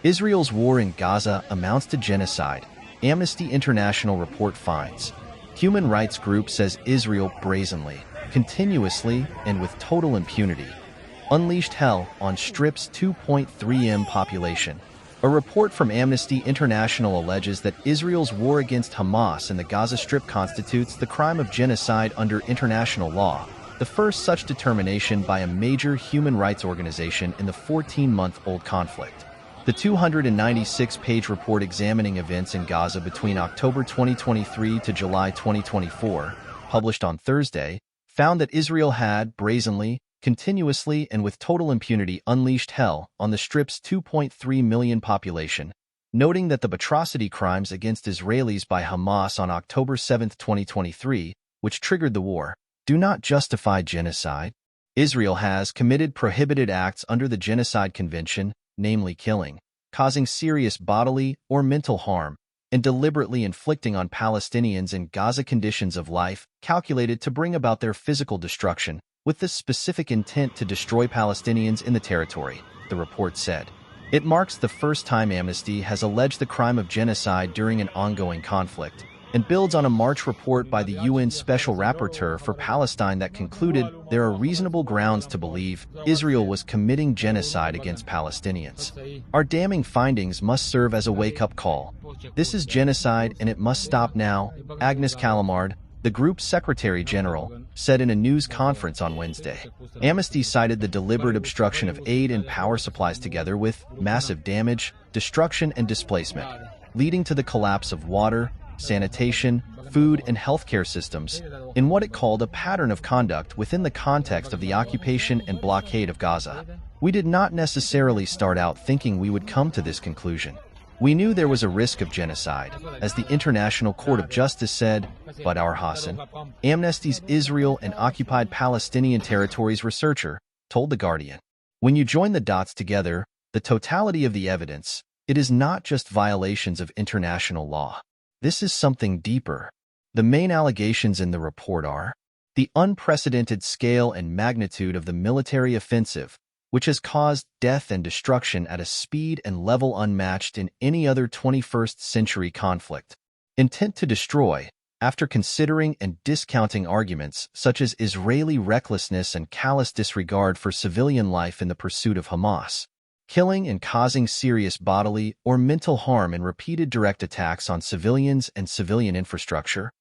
Israel's war in Gaza amounts to genocide, Amnesty International report finds. Human rights group says Israel brazenly, continuously, and with total impunity unleashed hell on Strip's 2.3 million population. A report from Amnesty International alleges that Israel's war against Hamas in the Gaza Strip constitutes the crime of genocide under international law, the first such determination by a major human rights organization in the 14-month-old conflict. The 296-page report examining events in Gaza between October 2023 to July 2024, published on Thursday, found that Israel had brazenly, continuously, and with total impunity unleashed hell on the Strip's 2.3 million population, noting that the atrocity crimes against Israelis by Hamas on October 7, 2023, which triggered the war, do not justify genocide. Israel has committed prohibited acts under the Genocide Convention, namely killing, causing serious bodily or mental harm, and deliberately inflicting on Palestinians in Gaza conditions of life calculated to bring about their physical destruction, with the specific intent to destroy Palestinians in the territory, the report said. It marks the first time Amnesty has alleged the crime of genocide during an ongoing conflict, and builds on a March report by the UN Special Rapporteur for Palestine that concluded there are reasonable grounds to believe Israel was committing genocide against Palestinians. Our damning findings must serve as a wake-up call. This is genocide and it must stop now, Agnes Callamard, the group's Secretary General, said in a news conference on Wednesday. Amnesty cited the deliberate obstruction of aid and power supplies together with massive damage, destruction, and displacement, leading to the collapse of water, sanitation, food, and healthcare systems, in what it called a pattern of conduct within the context of the occupation and blockade of Gaza. We did not necessarily start out thinking we would come to this conclusion. We knew there was a risk of genocide, as the International Court of Justice said, but our Hassan, Amnesty's Israel and occupied Palestinian territories researcher, told The Guardian. When you join the dots together, the totality of the evidence, it is not just violations of international law. This is something deeper. The main allegations in the report are the unprecedented scale and magnitude of the military offensive, which has caused death and destruction at a speed and level unmatched in any other 21st century conflict. Intent to destroy, after considering and discounting arguments such as Israeli recklessness and callous disregard for civilian life in the pursuit of Hamas, killing and causing serious bodily or mental harm in repeated direct attacks on civilians and civilian infrastructure,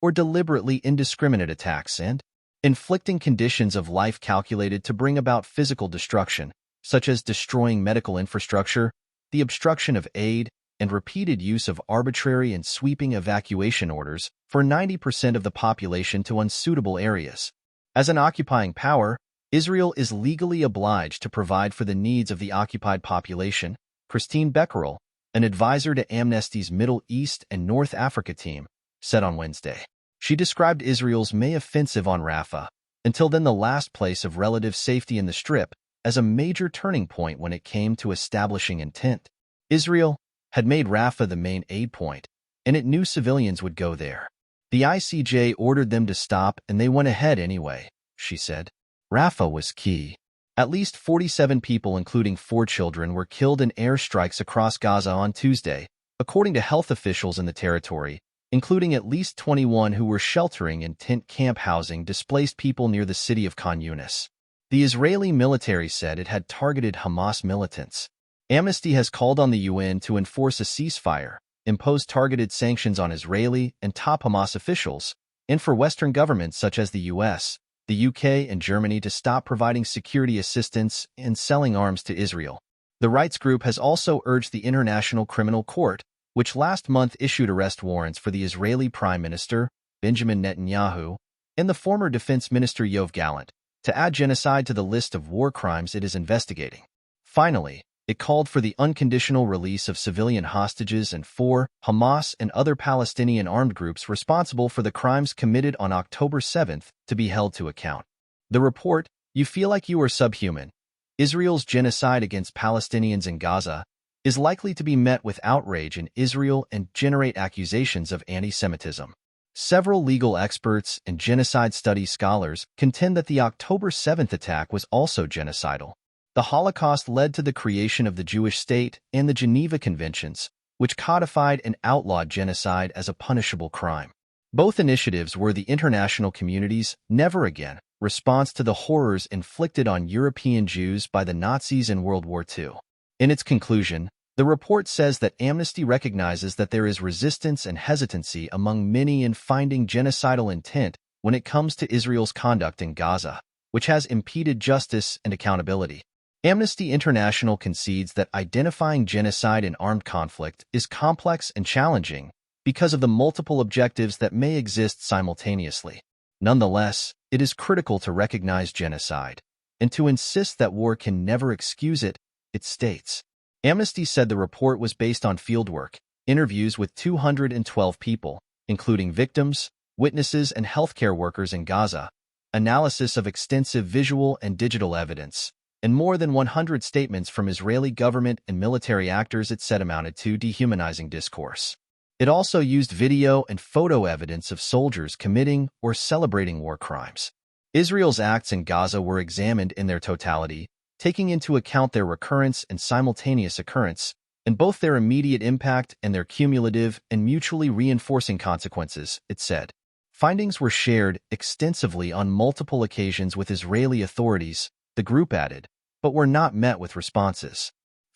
or deliberately indiscriminate attacks and inflicting conditions of life calculated to bring about physical destruction, such as destroying medical infrastructure, the obstruction of aid, and repeated use of arbitrary and sweeping evacuation orders for 90% of the population to unsuitable areas. As an occupying power, Israel is legally obliged to provide for the needs of the occupied population, Christine Becquerel, an advisor to Amnesty's Middle East and North Africa team, said on Wednesday. She described Israel's May offensive on Rafah, until then the last place of relative safety in the Strip, as a major turning point when it came to establishing intent. Israel had made Rafah the main aid point, and it knew civilians would go there. The ICJ ordered them to stop and they went ahead anyway, she said. Rafah was key. At least 47 people, including 4 children, were killed in airstrikes across Gaza on Tuesday, according to health officials in the territory, including at least 21 who were sheltering in tent camp housing displaced people near the city of Khan Yunis. The Israeli military said it had targeted Hamas militants. Amnesty has called on the UN to enforce a ceasefire, impose targeted sanctions on Israeli and top Hamas officials, and for Western governments such as the US, the UK, and Germany to stop providing security assistance and selling arms to Israel. The rights group has also urged the International Criminal Court, which last month issued arrest warrants for the Israeli Prime Minister, Benjamin Netanyahu, and the former Defense Minister Yoav Gallant, to add genocide to the list of war crimes it is investigating. Finally, it called for the unconditional release of civilian hostages and for Hamas and other Palestinian armed groups responsible for the crimes committed on October 7th to be held to account. The report, "You Feel Like You Are Subhuman: Israel's Genocide Against Palestinians in Gaza," is likely to be met with outrage in Israel and generate accusations of anti-Semitism. Several legal experts and genocide studies scholars contend that the October 7th attack was also genocidal. The Holocaust led to the creation of the Jewish state and the Geneva Conventions, which codified and outlawed genocide as a punishable crime. Both initiatives were the international community's never again response to the horrors inflicted on European Jews by the Nazis in World War II. In its conclusion, the report says that Amnesty recognizes that there is resistance and hesitancy among many in finding genocidal intent when it comes to Israel's conduct in Gaza, which has impeded justice and accountability. Amnesty International concedes that identifying genocide in armed conflict is complex and challenging because of the multiple objectives that may exist simultaneously. Nonetheless, it is critical to recognize genocide and to insist that war can never excuse it, it states. Amnesty said the report was based on fieldwork, interviews with 212 people, including victims, witnesses, and healthcare workers in Gaza, analysis of extensive visual and digital evidence, and more than 100 statements from Israeli government and military actors. It said amounted to dehumanizing discourse. It also used video and photo evidence of soldiers committing or celebrating war crimes. Israel's acts in Gaza were examined in their totality, taking into account their recurrence and simultaneous occurrence, and both their immediate impact and their cumulative and mutually reinforcing consequences, it said. Findings were shared extensively on multiple occasions with Israeli authorities, the group added, but were not met with responses.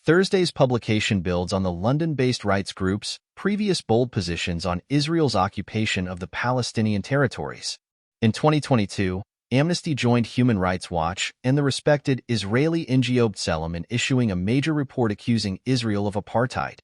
Thursday's publication builds on the London-based rights group's previous bold positions on Israel's occupation of the Palestinian territories. In 2022, Amnesty joined Human Rights Watch and the respected Israeli NGO B'Tselem in issuing a major report accusing Israel of apartheid,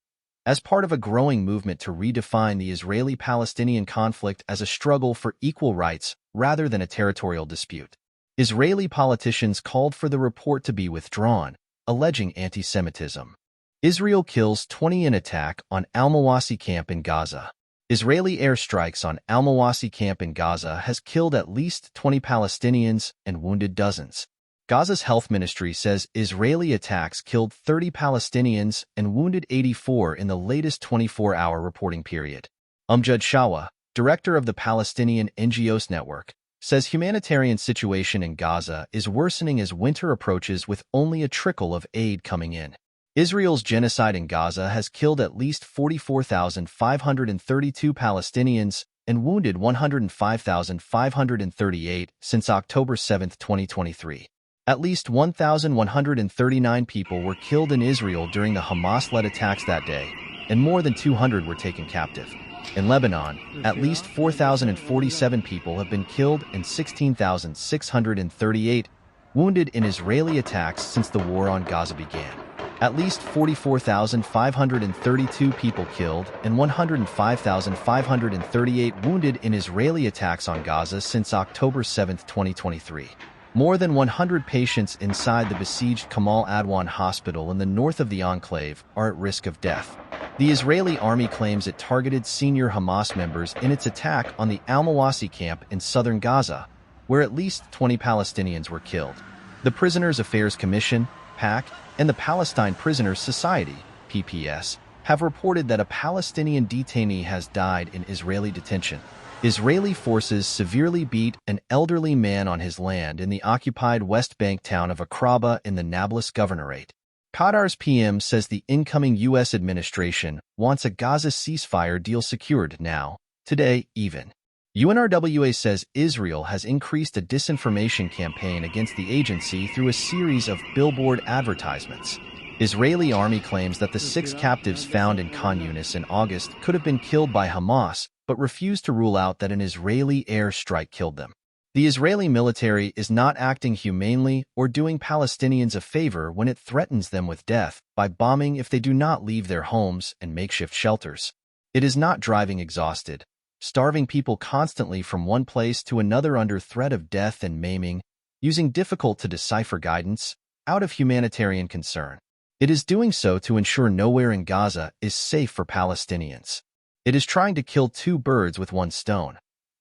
as part of a growing movement to redefine the Israeli-Palestinian conflict as a struggle for equal rights rather than a territorial dispute. Israeli politicians called for the report to be withdrawn, alleging anti-Semitism. Israel kills 20 in attack on al-Mawasi camp in Gaza. Israeli airstrikes on al-Mawasi camp in Gaza has killed at least 20 Palestinians and wounded dozens. Gaza's health ministry says Israeli attacks killed 30 Palestinians and wounded 84 in the latest 24-hour reporting period. Umjad Shawa, director of the Palestinian NGOs network, says humanitarian situation in Gaza is worsening as winter approaches with only a trickle of aid coming in. Israel's genocide in Gaza has killed at least 44,532 Palestinians and wounded 105,538 since October 7, 2023. At least 1,139 people were killed in Israel during the Hamas-led attacks that day, and more than 200 were taken captive. In Lebanon, at least 4,047 people have been killed and 16,638 wounded in Israeli attacks since the war on Gaza began. At least 44,532 people killed and 105,538 wounded in Israeli attacks on Gaza since October 7, 2023. More than 100 patients inside the besieged Kamal Adwan hospital in the north of the enclave are at risk of death. The Israeli army claims it targeted senior Hamas members in its attack on the al-Mawasi camp in southern Gaza, where at least 20 Palestinians were killed. The Prisoners' Affairs Commission, PAC, and the Palestine Prisoners Society, PPS, have reported that a Palestinian detainee has died in Israeli detention. Israeli forces severely beat an elderly man on his land in the occupied West Bank town of Akraba in the Nablus Governorate. Qatar's PM says the incoming U.S. administration wants a Gaza ceasefire deal secured now, today even. UNRWA says Israel has increased a disinformation campaign against the agency through a series of billboard advertisements. Israeli army claims that the 6 captives found in Khan Yunis in August could have been killed by Hamas, but refused to rule out that an Israeli air strike killed them. The Israeli military is not acting humanely or doing Palestinians a favor when it threatens them with death by bombing if they do not leave their homes and makeshift shelters. It is not driving exhausted, starving people constantly from one place to another under threat of death and maiming, using difficult-to-decipher guidance, out of humanitarian concern. It is doing so to ensure nowhere in Gaza is safe for Palestinians. It is trying to kill 2 birds with 1 stone,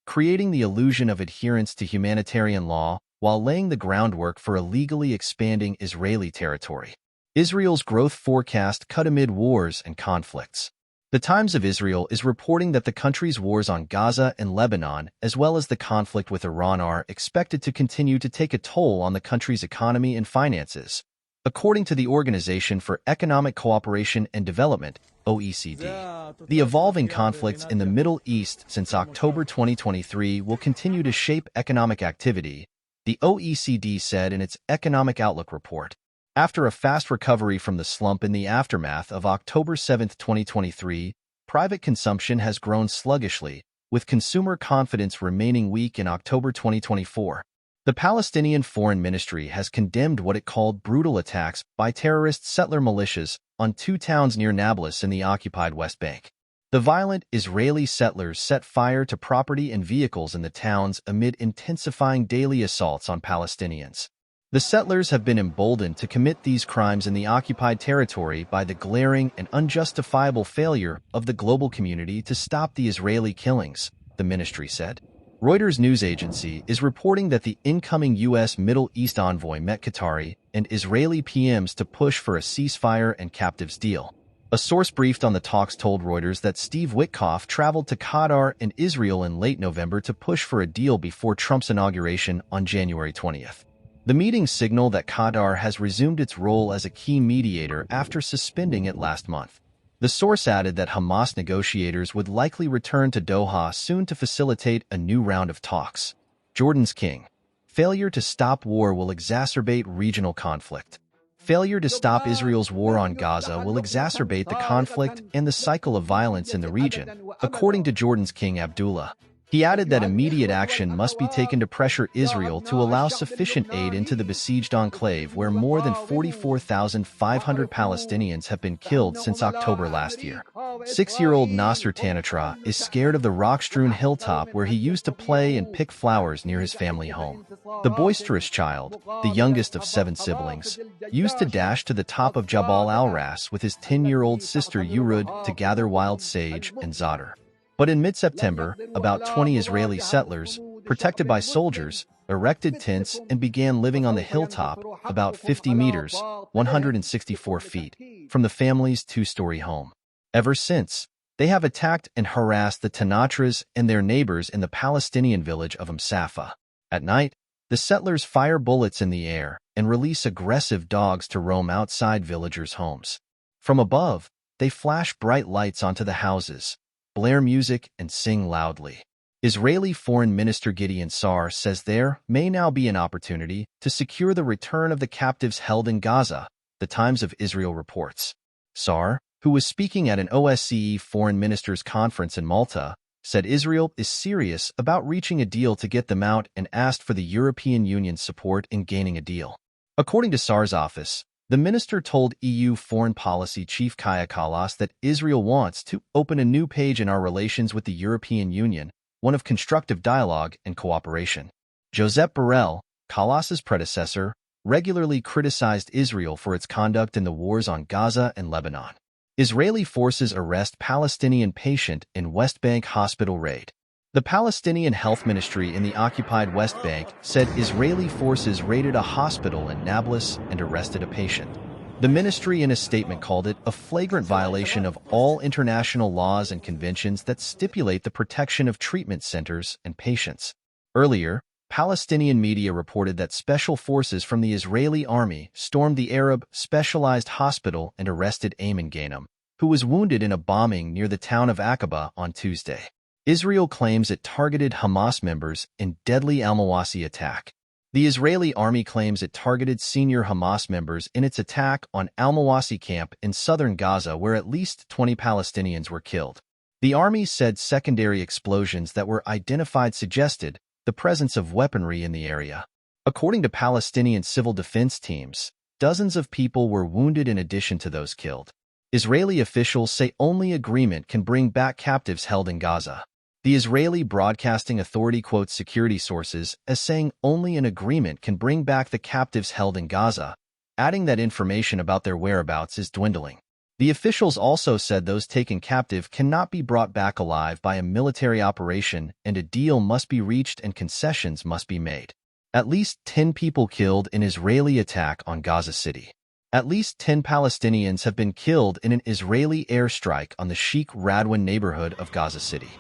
creating the illusion of adherence to humanitarian law while laying the groundwork for illegally expanding Israeli territory. Israel's growth forecast cut amid wars and conflicts. The Times of Israel is reporting that the country's wars on Gaza and Lebanon, as well as the conflict with Iran, are expected to continue to take a toll on the country's economy and finances, according to the Organization for Economic Cooperation and Development, OECD. The evolving conflicts in the Middle East since October 2023 will continue to shape economic activity, the OECD said in its Economic Outlook report. After a fast recovery from the slump in the aftermath of October 7, 2023, private consumption has grown sluggishly, with consumer confidence remaining weak in October 2024. The Palestinian Foreign Ministry has condemned what it called brutal attacks by terrorist settler militias on two towns near Nablus in the occupied West Bank. The violent Israeli settlers set fire to property and vehicles in the towns amid intensifying daily assaults on Palestinians. The settlers have been emboldened to commit these crimes in the occupied territory by the glaring and unjustifiable failure of the global community to stop the Israeli killings, the ministry said. Reuters news agency is reporting that the incoming U.S. Middle East envoy met Qatari and Israeli PMs to push for a ceasefire and captives deal. A source briefed on the talks told Reuters that Steve Witkoff traveled to Qatar and Israel in late November to push for a deal before Trump's inauguration on January 20th. The meetings signal that Qatar has resumed its role as a key mediator after suspending it last month. The source added that Hamas negotiators would likely return to Doha soon to facilitate a new round of talks. Jordan's king. Failure to stop war will exacerbate regional conflict. Failure to stop Israel's war on Gaza will exacerbate the conflict and the cycle of violence in the region, according to Jordan's king Abdullah. He added that immediate action must be taken to pressure Israel to allow sufficient aid into the besieged enclave where more than 44,500 Palestinians have been killed since October last year. 6-year-old Nasser Tanatra is scared of the rock-strewn hilltop where he used to play and pick flowers near his family home. The boisterous child, the youngest of 7 siblings, used to dash to the top of Jabal al-Ras with his 10-year-old sister Yurud to gather wild sage and za'atar. But in mid-September, about 20 Israeli settlers, protected by soldiers, erected tents and began living on the hilltop, about 50 meters, 164 feet, from the family's 2-story home. Ever since, they have attacked and harassed the Tanatras and their neighbors in the Palestinian village of Msafa. At night, the settlers fire bullets in the air and release aggressive dogs to roam outside villagers' homes. From above, they flash bright lights onto the houses, blare music, and sing loudly. Israeli Foreign Minister Gideon Sa'ar says there may now be an opportunity to secure the return of the captives held in Gaza, the Times of Israel reports. Sa'ar, who was speaking at an OSCE Foreign Ministers Conference in Malta, said Israel is serious about reaching a deal to get them out and asked for the European Union's support in gaining a deal. According to Sa'ar's office, the minister told EU Foreign Policy Chief Kaja Kallas that Israel wants to open a new page in our relations with the European Union, one of constructive dialogue and cooperation. Josep Borrell, Kallas's predecessor, regularly criticized Israel for its conduct in the wars on Gaza and Lebanon. Israeli forces arrest Palestinian patient in West Bank hospital raid. The Palestinian Health Ministry in the occupied West Bank said Israeli forces raided a hospital in Nablus and arrested a patient. The ministry in a statement called it a flagrant violation of all international laws and conventions that stipulate the protection of treatment centers and patients. Earlier, Palestinian media reported that special forces from the Israeli army stormed the Arab Specialized Hospital and arrested Ayman Ghanem, who was wounded in a bombing near the town of Aqaba on Tuesday. Israel claims it targeted Hamas members in deadly al-Mawasi attack. The Israeli army claims it targeted senior Hamas members in its attack on al-Mawasi camp in southern Gaza where at least 20 Palestinians were killed. The army said secondary explosions that were identified suggested the presence of weaponry in the area. According to Palestinian civil defense teams, dozens of people were wounded in addition to those killed. Israeli officials say only agreement can bring back captives held in Gaza. The Israeli Broadcasting Authority quotes security sources as saying only an agreement can bring back the captives held in Gaza, adding that information about their whereabouts is dwindling. The officials also said those taken captive cannot be brought back alive by a military operation and a deal must be reached and concessions must be made. At least 10 people killed in Israeli attack on Gaza City. At least 10 Palestinians have been killed in an Israeli airstrike on the Sheikh Radwan neighborhood of Gaza City.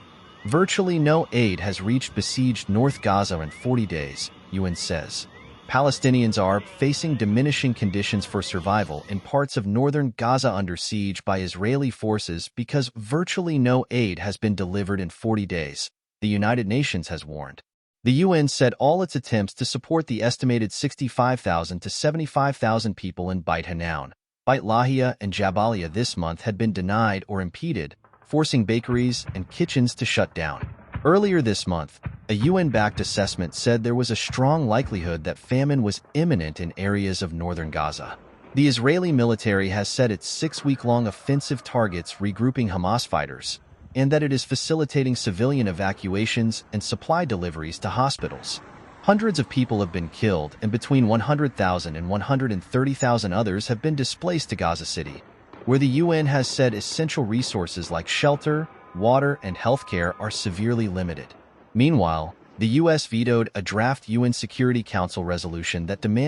Virtually no aid has reached besieged North Gaza in 40 days, UN says. Palestinians are facing diminishing conditions for survival in parts of northern Gaza under siege by Israeli forces because virtually no aid has been delivered in 40 days, the United Nations has warned. The UN said all its attempts to support the estimated 65,000 to 75,000 people in Beit Hanun, Beit Lahia, and Jabalia this month had been denied or impeded, forcing bakeries and kitchens to shut down. Earlier this month, a UN-backed assessment said there was a strong likelihood that famine was imminent in areas of northern Gaza. The Israeli military has said its 6-week-long offensive targets regrouping Hamas fighters, and that it is facilitating civilian evacuations and supply deliveries to hospitals. Hundreds of people have been killed, and between 100,000 and 130,000 others have been displaced to Gaza City, where the UN has said essential resources like shelter, water, and healthcare are severely limited. Meanwhile, the U.S. vetoed a draft UN Security Council resolution that demanded